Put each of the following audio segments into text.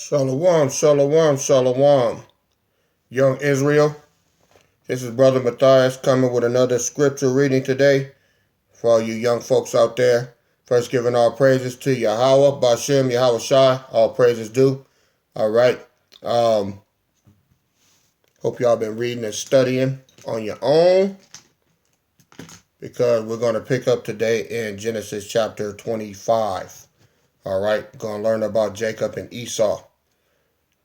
Shalom, shalom, shalom. Young Israel, this is Brother Matthias coming with another scripture reading today for all you young folks out there. First, giving all praises to Yahweh, Bashem, Yahweh Shai, all praises due. All right. Hope y'all been reading and studying on your own, because we're going to pick up today in Genesis chapter 25. All right. Going to learn about Jacob and Esau.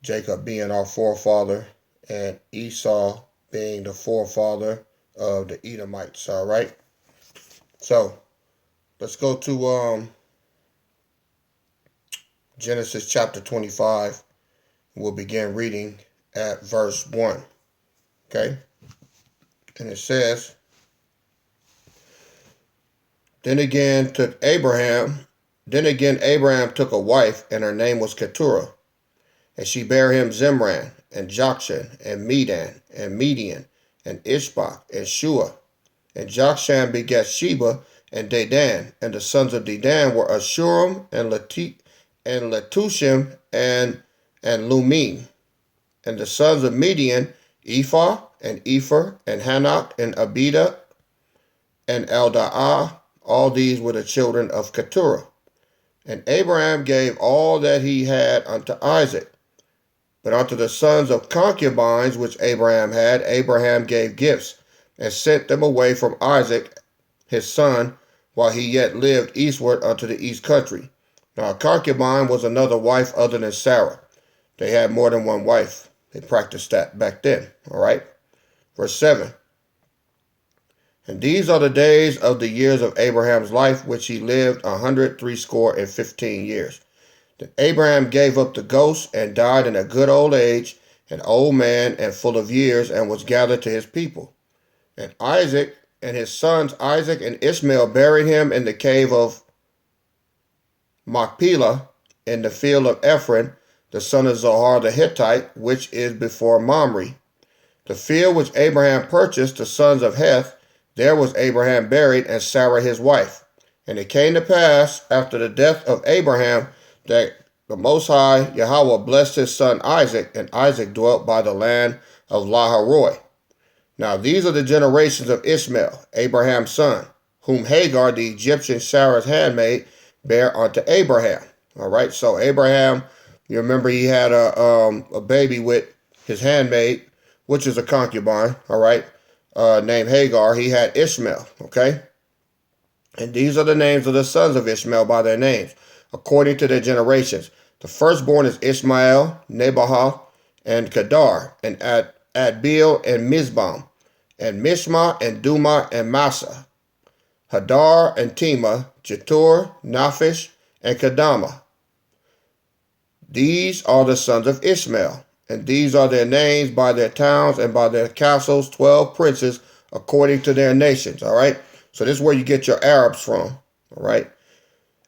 Jacob being our forefather and Esau being the forefather of the Edomites. All right. So let's go to Genesis chapter 25. We'll begin reading at verse 1. Okay. And it says, Then again Abraham took a wife, and her name was Keturah. And she bare him Zimran, and Jokshan, and Medan, and Median, and Ishbak, and Shua. And Jokshan begat Sheba, and Dedan. And the sons of Dedan were Ashurim, and Letushim, and Lumim. And the sons of Median, Ephah, and Epher, and Hanok, and Abida, and Eldaah. All these were the children of Keturah. And Abraham gave all that he had unto Isaac. But unto the sons of concubines which Abraham had, Abraham gave gifts, and sent them away from Isaac his son, while he yet lived eastward unto the east country. Now a concubine was another wife other than Sarah. They had more than one wife. They practiced that back then. All right. Verse 7. And these are the days of the years of Abraham's life, which he lived 160 years. Then Abraham gave up the ghost, and died in a good old age, an old man and full of years, and was gathered to his people. And Isaac and his sons Isaac and Ishmael buried him in the cave of Machpelah, in the field of Ephron, the son of Zohar the Hittite, which is before Mamre. The field which Abraham purchased, the sons of Heth, there was Abraham buried, and Sarah his wife. And it came to pass, after the death of Abraham, that the Most High Yahweh blessed his son Isaac, and Isaac dwelt by the land of Laharoi. Now these are the generations of Ishmael, Abraham's son, whom Hagar the Egyptian, Sarah's handmaid, bare unto Abraham. All right, so Abraham, you remember he had a baby with his handmaid, which is a concubine, all right, named Hagar. He had Ishmael, okay? And these are the names of the sons of Ishmael by their names, according to their generations. The firstborn is Ishmael, Nebahath, and Kedar, and Adbeel, and Mizbam, and Mishma, and Duma, and Massa, Hadar, and Tema, Jetur, Naphish, and Kedama. These are the sons of Ishmael, and these are their names by their towns and by their castles, 12 princes, according to their nations. All right. So this is where you get your Arabs from. All right.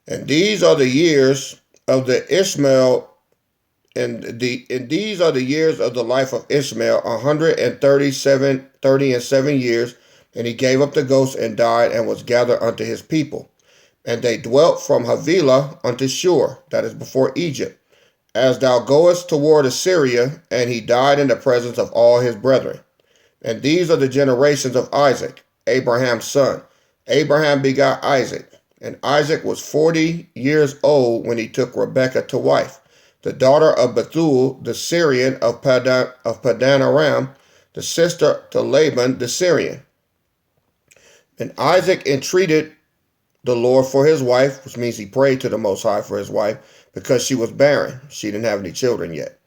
And these are the years of the Ishmael, and these are the years of the life of Ishmael, 137 years. And he gave up the ghost and died, and was gathered unto his people. And they dwelt from Havilah unto Shur, that is before Egypt, as thou goest toward Assyria, and he died in the presence of all his brethren. And these are the generations of Isaac, Abraham's son. Abraham begot Isaac. And Isaac was 40 years old when he took Rebekah to wife, the daughter of Bethuel the Syrian of Padan Aram, the sister to Laban the Syrian. And Isaac entreated the Lord for his wife, which means he prayed to the Most High for his wife, because she was barren. She didn't have any children yet.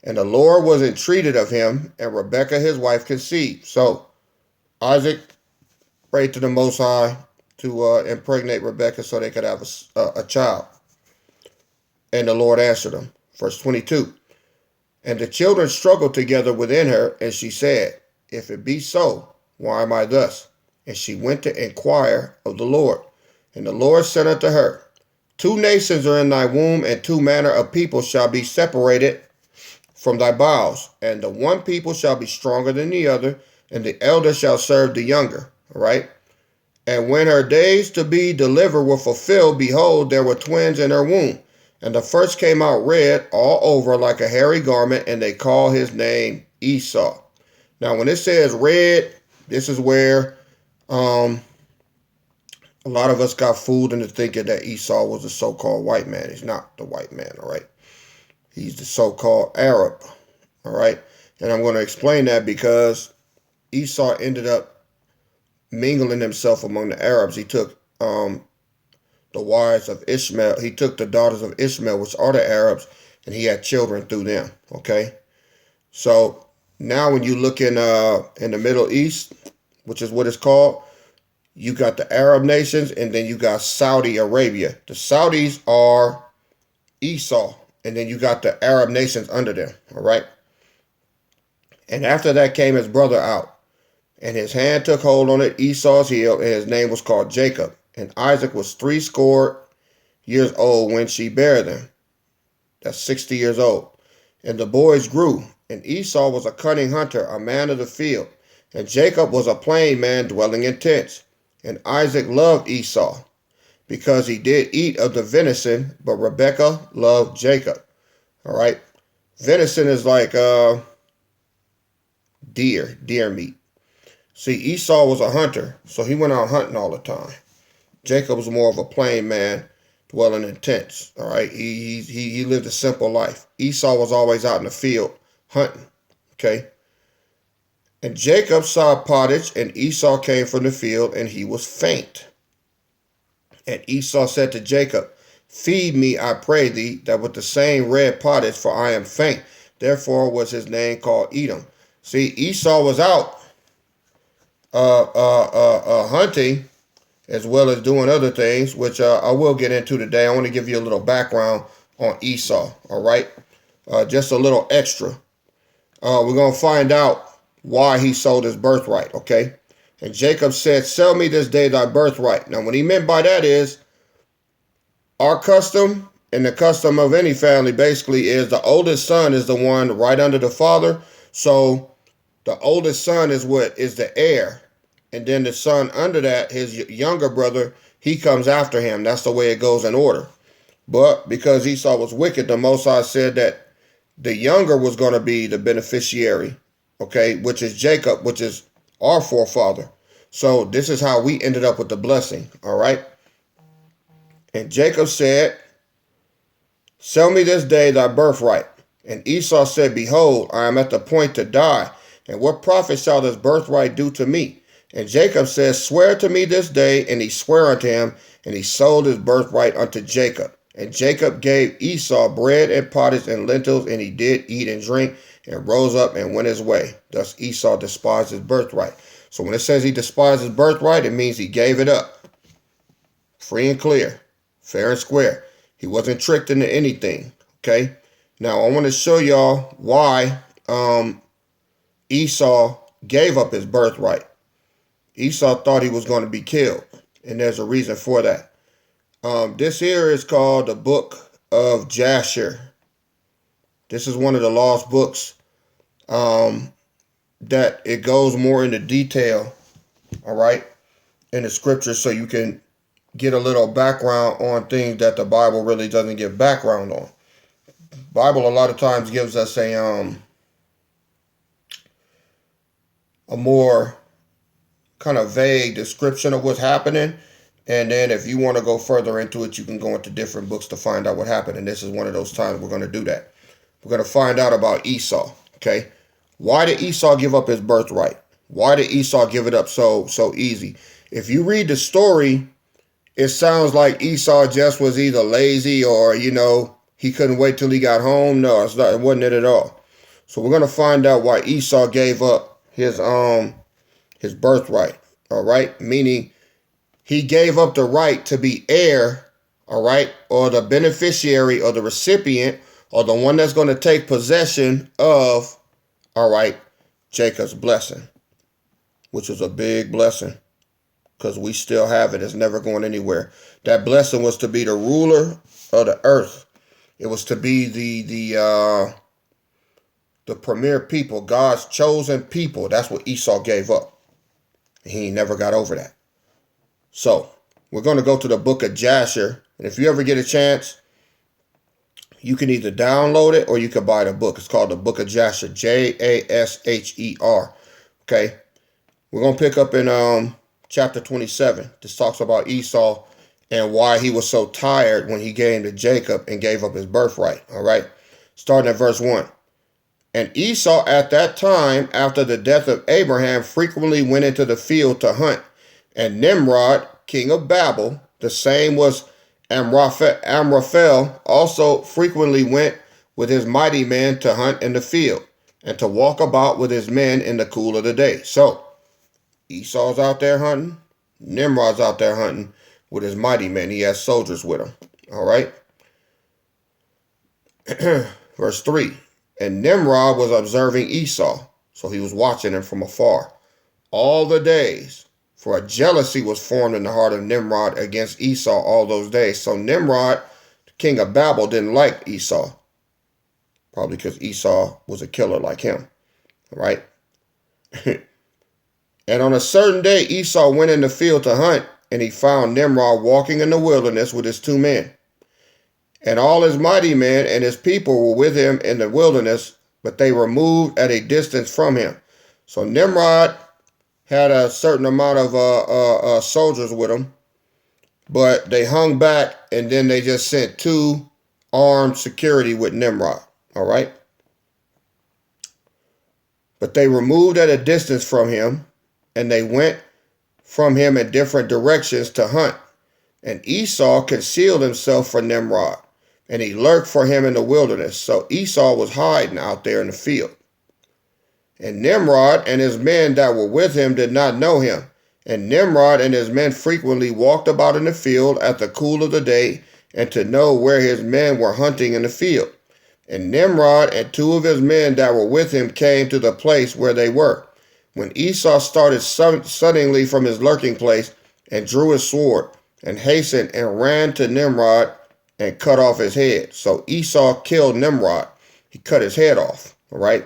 And the Lord was entreated of him, and Rebekah his wife conceived. So Isaac prayed to the Most High to impregnate Rebekah so they could have a child. And the Lord answered him. Verse 22. And the children struggled together within her, and she said, If it be so, why am I thus? And she went to inquire of the Lord. And the Lord said unto her, 2 nations are in thy womb, and 2 manner of people shall be separated from thy bowels. And the one people shall be stronger than the other, and the elder shall serve the younger. All right. And when her days to be delivered were fulfilled, behold, there were twins in her womb. And the first came out red all over like a hairy garment, and they call his name Esau. Now, when it says red, this is where a lot of us got fooled into thinking that Esau was a so-called white man. He's not the white man, all right? He's the so-called Arab, all right? And I'm going to explain that because Esau ended up mingling himself among the Arabs. He took the wives of Ishmael. He took the daughters of Ishmael, which are the Arabs, and he had children through them, okay? So now when you look in the Middle East, which is what it's called, you got the Arab nations, and then you got Saudi Arabia. The Saudis are Esau, and then you got the Arab nations under them, all right? And after that came his brother out, and his hand took hold on it, Esau's heel, and his name was called Jacob. And Isaac was 60 years old when she bare them. That's 60 years old. And the boys grew, and Esau was a cunning hunter, a man of the field, and Jacob was a plain man dwelling in tents. And Isaac loved Esau, because he did eat of the venison, but Rebekah loved Jacob. All right? Venison is like deer meat. See, Esau was a hunter, so he went out hunting all the time. Jacob was more of a plain man dwelling in tents. All right? He lived a simple life. Esau was always out in the field hunting. Okay? And Jacob saw pottage, and Esau came from the field, and he was faint. And Esau said to Jacob, feed me, I pray thee, that with the same red pottage, for I am faint. Therefore was his name called Edom. See, Esau was out hunting as well as doing other things, which I will get into today. I want to give you a little background on Esau, all right? Just a little extra. We're going to find out why he sold his birthright, okay? And Jacob said, sell me this day thy birthright. Now, what he meant by that is our custom and the custom of any family basically is the oldest son is the one right under the father. So the oldest son is what is the heir. And then the son under that, his younger brother, he comes after him. That's the way it goes in order. But because Esau was wicked, the Most High said that the younger was going to be the beneficiary, okay, which is Jacob, which is our forefather. So this is how we ended up with the blessing, all right? And Jacob said, sell me this day thy birthright. And Esau said, behold, I am at the point to die. And what profit shall this birthright do to me? And Jacob says, swear to me this day. And he sware unto him, and he sold his birthright unto Jacob. And Jacob gave Esau bread and pottage and lentils, and he did eat and drink, and rose up and went his way. Thus Esau despised his birthright. So when it says he despised his birthright, it means he gave it up. Free and clear. Fair and square. He wasn't tricked into anything. Okay? Now I want to show y'all why Esau gave up his birthright. Esau thought he was going to be killed, and there's a reason for that. This here is called the Book of Jasher. This is one of the lost books that it goes more into detail, all right, in the scriptures, so you can get a little background on things that the Bible really doesn't give background on. Bible a lot of times gives us a more kind of vague description of what's happening. And then if you want to go further into it, you can go into different books to find out what happened. And this is one of those times we're going to do that. We're going to find out about Esau, okay? Why did Esau give up his birthright? Why did Esau give it up so easy? If you read the story, it sounds like Esau just was either lazy or, he couldn't wait till he got home. No, it wasn't it at all. So we're going to find out why Esau gave up his birthright, all right? Meaning he gave up the right to be heir, all right, or the beneficiary or the recipient or the one that's going to take possession of, all right, Jacob's blessing, which was a big blessing because we still have it. It's never going anywhere. That blessing was to be the ruler of the earth. It was to be the premier people, God's chosen people. That's what Esau gave up. He never got over that. So we're going to go to the book of Jasher. And if you ever get a chance, You can either download it or you can buy the book. It's called the Book of Jasher, Jasher. Okay, we're gonna pick up in chapter 27. This talks about Esau and why he was so tired when he came to Jacob and gave up his birthright. All right, starting at verse 1. And Esau at that time, after the death of Abraham, frequently went into the field to hunt. And Nimrod, king of Babel, the same was Amraphel, also frequently went with his mighty men to hunt in the field, and to walk about with his men in the cool of the day. So, Esau's out there hunting. Nimrod's out there hunting with his mighty men. He has soldiers with him. All right. Verse 3. And Nimrod was observing Esau, so he was watching him from afar all the days. For a jealousy was formed in the heart of Nimrod against Esau all those days. So Nimrod, the king of Babel, didn't like Esau. Probably because Esau was a killer like him. All right. And on a certain day, Esau went in the field to hunt, and he found Nimrod walking in the wilderness with his 2 men. And all his mighty men and his people were with him in the wilderness, but they were moved at a distance from him. So Nimrod had a certain amount of soldiers with him, but they hung back, and then they just sent 2 armed security with Nimrod. All right. But they were moved at a distance from him, and they went from him in different directions to hunt. And Esau concealed himself from Nimrod, and he lurked for him in the wilderness. So Esau was hiding out there in the field. And Nimrod and his men that were with him did not know him. And Nimrod and his men frequently walked about in the field at the cool of the day, and to know where his men were hunting in the field. And Nimrod and 2 of his men that were with him came to the place where they were. When Esau started suddenly from his lurking place, and drew his sword, and hastened and ran to Nimrod and cut off his head. So Esau killed Nimrod. He cut his head off. All right.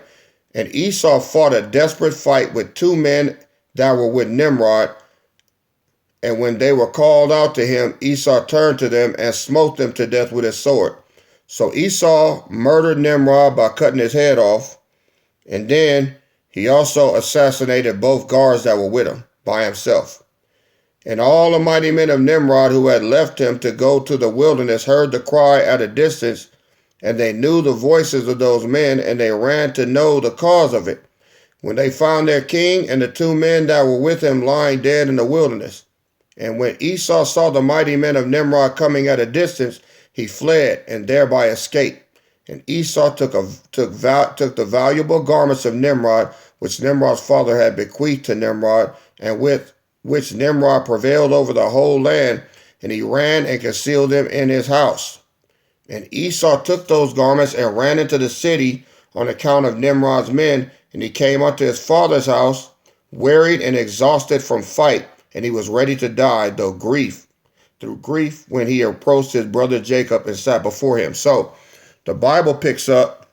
And Esau fought a desperate fight with 2 men that were with Nimrod. And when they were called out to him, Esau turned to them and smote them to death with his sword. So Esau murdered Nimrod by cutting his head off. And then he also assassinated both guards that were with him by himself. And all the mighty men of Nimrod who had left him to go to the wilderness heard the cry at a distance, and they knew the voices of those men, and they ran to know the cause of it. When they found their king and the 2 men that were with him lying dead in the wilderness. And when Esau saw the mighty men of Nimrod coming at a distance, he fled and thereby escaped. And Esau took the valuable garments of Nimrod, which Nimrod's father had bequeathed to Nimrod, and with which Nimrod prevailed over the whole land, and he ran and concealed them in his house. And Esau took those garments and ran into the city on account of Nimrod's men, and he came unto his father's house, wearied and exhausted from fight, and he was ready to die, through grief when he approached his brother Jacob and sat before him. So the Bible picks up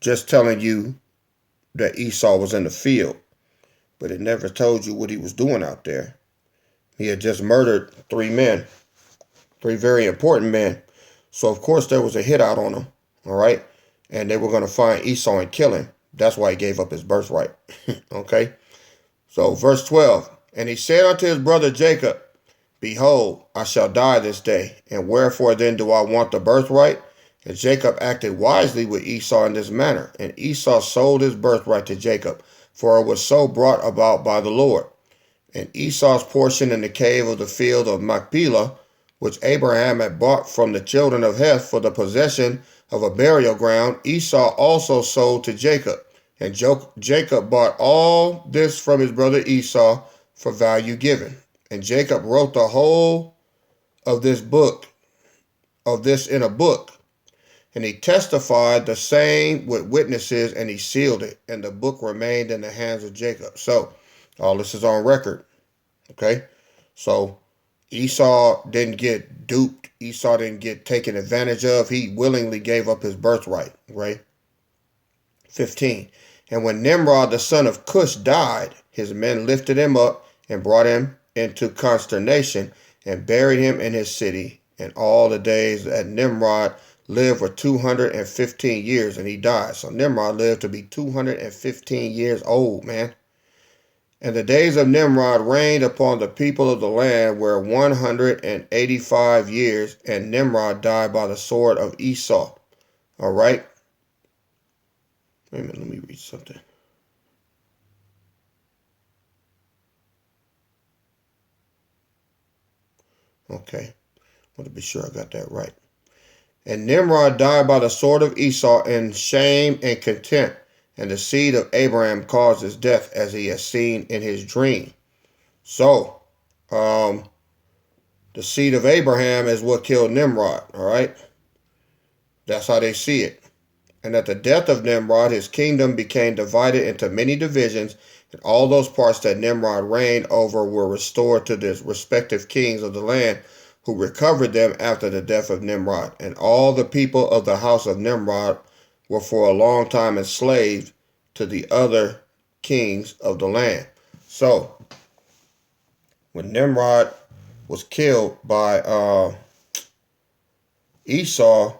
just telling you that Esau was in the field, but it never told you what he was doing out there. He had just murdered 3 men, 3 very important men. So, of course, there was a hit out on him, all right? And they were going to find Esau and kill him. That's why he gave up his birthright, okay? So, verse 12, and he said unto his brother Jacob, Behold, I shall die this day, and wherefore then do I want the birthright? And Jacob acted wisely with Esau in this manner, and Esau sold his birthright to Jacob, for it was so brought about by the Lord. And Esau's portion in the cave of the field of Machpelah, which Abraham had bought from the children of Heth for the possession of a burial ground, Esau also sold to Jacob. And Jacob bought all this from his brother Esau for value given. And Jacob wrote the whole of this in a book. And he testified the same with witnesses, and he sealed it. And the book remained in the hands of Jacob. So all this is on record. Okay. So Esau didn't get duped. Esau didn't get taken advantage of. He willingly gave up his birthright. Right. 15. And when Nimrod, the son of Cush, died, his men lifted him up and brought him into consternation and buried him in his city And all the days that Nimrod lived were 215 years, and he died. So Nimrod lived to be 215 years old, man. And the days of Nimrod reigned upon the people of the land were 185 years, and Nimrod died by the sword of Esau. All right? Wait a minute, let me read something. Okay, I want to be sure I got that right. And Nimrod died by the sword of Esau in shame and contempt, and the seed of Abraham caused his death, as he had seen in his dream. So, the seed of Abraham is what killed Nimrod, all right? That's how they see it. And at the death of Nimrod, his kingdom became divided into many divisions, and all those parts that Nimrod reigned over were restored to the respective kings of the land, who recovered them after the death of Nimrod. And all the people of the house of Nimrod were for a long time enslaved to the other kings of the land. So, when Nimrod was killed by Esau,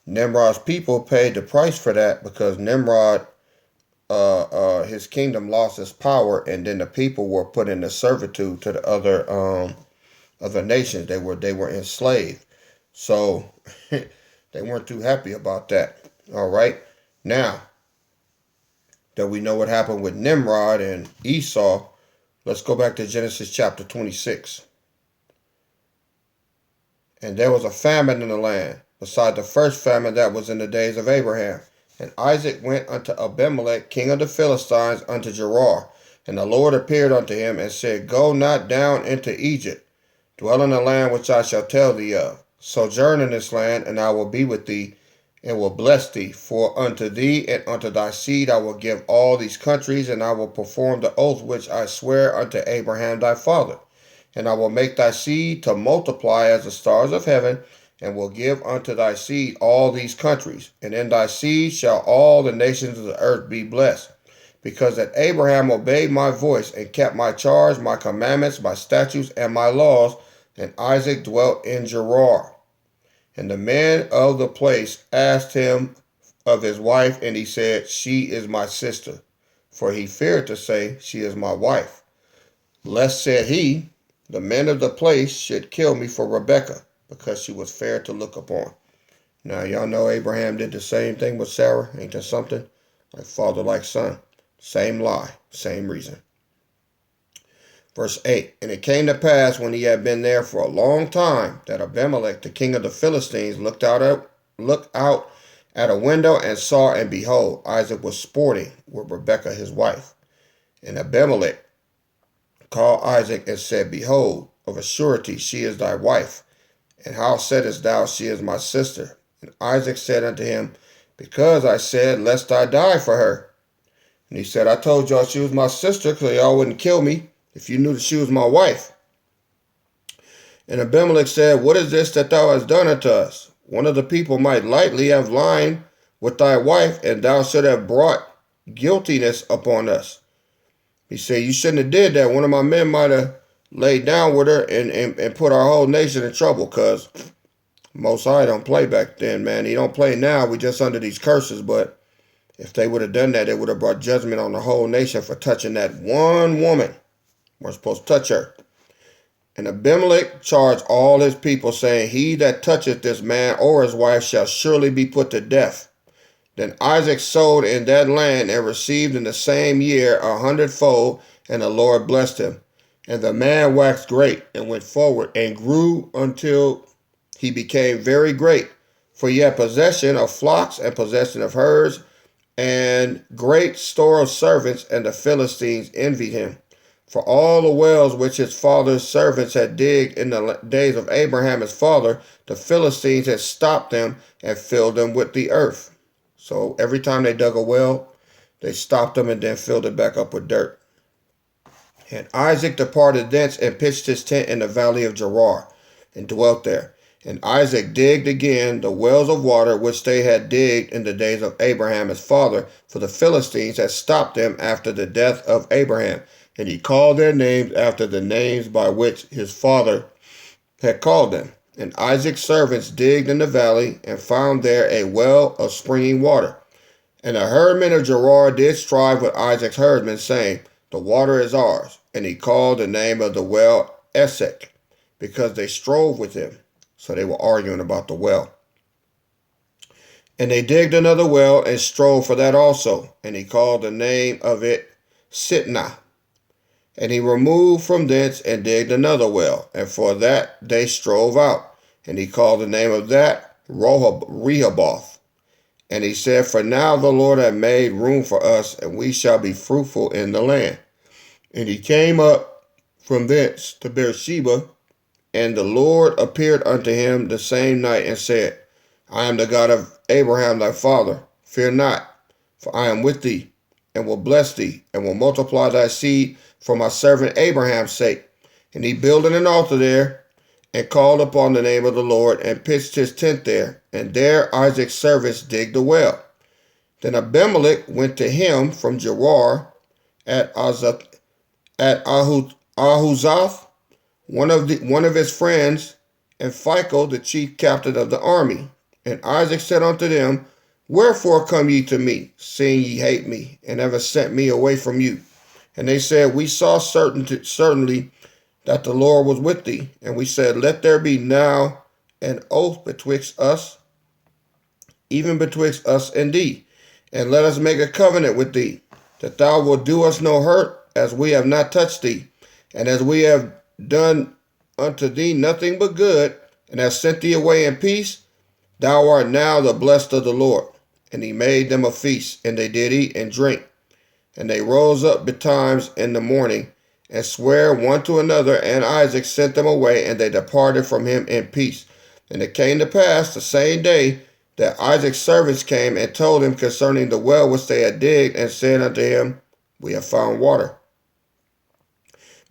Nimrod's people paid the price for that, because Nimrod, his kingdom lost its power, and then the people were put into servitude to the other nations. They were enslaved. So they weren't too happy about that. All right. Now that we know what happened with Nimrod and Esau, let's go back to Genesis chapter 26. And there was a famine in the land, beside the first famine that was in the days of Abraham. And Isaac went unto Abimelech, king of the Philistines, unto Gerar. And the Lord appeared unto him, and said, Go not down into Egypt. Dwell in the land which I shall tell thee of. Sojourn in this land, and I will be with thee, and will bless thee. For unto thee and unto thy seed I will give all these countries, and I will perform the oath which I swear unto Abraham thy father. And I will make thy seed to multiply as the stars of heaven, and will give unto thy seed all these countries. And in thy seed shall all the nations of the earth be blessed. Because that Abraham obeyed my voice, and kept my charge, my commandments, my statutes, and my laws. And Isaac dwelt in Gerar. And the men of the place asked him of his wife, and he said, She is my sister. For he feared to say, She is my wife. Lest, said he, the men of the place should kill me for Rebekah, because she was fair to look upon. Now, y'all know Abraham did the same thing with Sarah. Ain't that something? Like father, like son. Same lie, same reason. Verse 8, And it came to pass, when he had been there for a long time, that Abimelech, the king of the Philistines, looked out at a window, and saw, and behold, Isaac was sporting with Rebekah his wife. And Abimelech called Isaac, and said, Behold, of a surety she is thy wife. And how saidest thou, She is my sister? And Isaac said unto him, Because I said, Lest I die for her. And he said, I told y'all she was my sister, because y'all wouldn't kill me if you knew that she was my wife. And Abimelech said, What is this that thou hast done unto us? One of the people might lightly have lied with thy wife, and thou should have brought guiltiness upon us. He said, You shouldn't have did that. One of my men might have laid down with her and put our whole nation in trouble, because Most High don't play back then, man. He don't play now. We just under these curses, but if they would have done that, it would have brought judgment on the whole nation for touching that one woman. We're supposed to touch her. And Abimelech charged all his people, saying, He that toucheth this man or his wife shall surely be put to death. Then Isaac sowed in that land, and received in the same year 100-fold, and the Lord blessed him. And the man waxed great, and went forward, and grew until he became very great. For he had possession of flocks, and possession of herds, and great store of servants, and the Philistines envied him. For all the wells which his father's servants had digged in the days of Abraham his father, the Philistines had stopped them, and filled them with the earth. So every time they dug a well, they stopped them and then filled it back up with dirt. And Isaac departed thence, and pitched his tent in the valley of Gerar, and dwelt there. And Isaac digged again the wells of water which they had digged in the days of Abraham his father, for the Philistines had stopped them after the death of Abraham. And he called their names after the names by which his father had called them. And Isaac's servants digged in the valley and found there a well of springing water. And the herdmen of Gerar did strive with Isaac's herdmen, saying, the water is ours. And he called the name of the well Esek, because they strove with him. So they were arguing about the well. And they digged another well and strove for that also. And he called the name of it Sitnah. And he removed from thence and digged another well. And for that they strove out. And he called the name of that Rehoboth. And he said, for now the Lord hath made room for us, and we shall be fruitful in the land. And he came up from thence to Beersheba, and the Lord appeared unto him the same night, and said, I am the God of Abraham thy father. Fear not, for I am with thee, and will bless thee, and will multiply thy seed for my servant Abraham's sake. And he builded an altar there, and called upon the name of the Lord, and pitched his tent there. And there Isaac's servants digged a well. Then Abimelech went to him from Gerar at Ahuzath, one of his friends, and Phicol, the chief captain of the army. And Isaac said unto them, wherefore come ye to me, seeing ye hate me, and ever sent me away from you? And they said, we saw certainly that the Lord was with thee. And we said, let there be now an oath betwixt us, even betwixt us and thee, and let us make a covenant with thee, that thou wilt do us no hurt, as we have not touched thee, and as we have done unto thee nothing but good, and have sent thee away in peace. Thou art now the blessed of the Lord. And he made them a feast, and they did eat and drink. And they rose up betimes in the morning, and sware one to another, and Isaac sent them away, and they departed from him in peace. And it came to pass the same day that Isaac's servants came and told him concerning the well which they had digged, and said unto him, we have found water.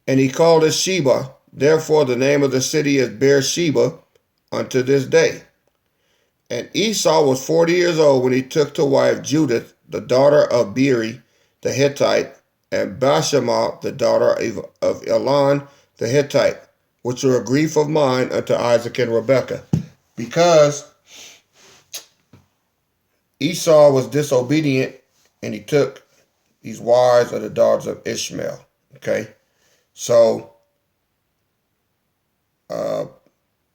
And he called it Sheba. Therefore the name of the city is Beersheba unto this day. And Esau was 40 years old when he took to wife Judith, the daughter of Beeri the Hittite, and Bashemath, the daughter of Elon the Hittite, which were a grief of mine unto Isaac and Rebekah, because Esau was disobedient, and he took these wives of the daughters of Ishmael. Okay, so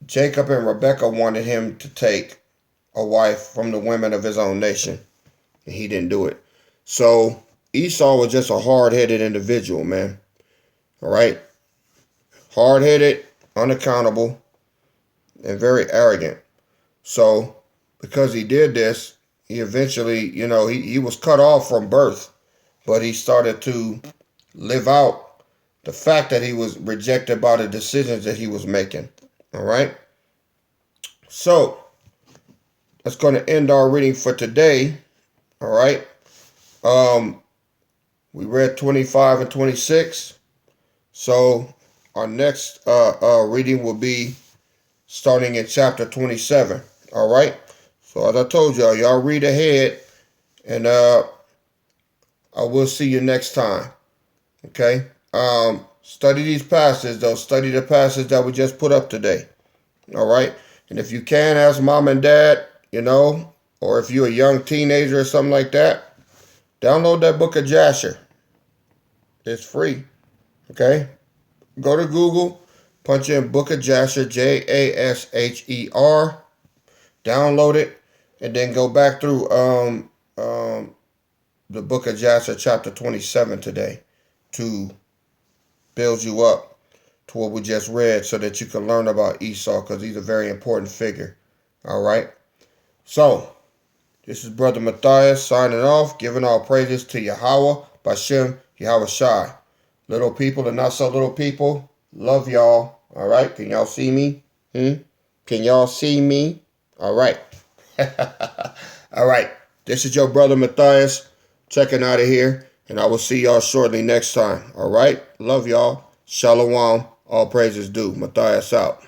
Jacob and Rebekah wanted him to take a wife from the women of his own nation, and he didn't do it. So Esau was just a hard-headed individual, man. All right, hard-headed, unaccountable, and very arrogant. So because he did this, he eventually, he was cut off from birth, but he started to live out the fact that he was rejected by the decisions that he was making. All right, so that's going to end our reading for today. All right. We read 25 and 26. So our next reading will be starting in chapter 27. All right. So as I told y'all read ahead, and I will see you next time. Okay. Study these passages, though. Study the passage that we just put up today. All right. And if you can, ask mom and dad, or if you're a young teenager or something like that, download that book of Jasher. It's free. Okay? Go to Google, punch in Book of Jasher, Jasher, download it, and then go back through the book of Jasher, chapter 27 today, to build you up to what we just read, so that you can learn about Esau, because he's a very important figure. All right? So, this is Brother Matthias signing off, giving all praises to Yahweh, Bashem, Yahweh Shai. Little people and not so little people, love y'all. All right, can y'all see me? Can y'all see me? All right. All right, this is your Brother Matthias checking out of here, and I will see y'all shortly next time. All right, love y'all. Shalom. All praises due. Matthias out.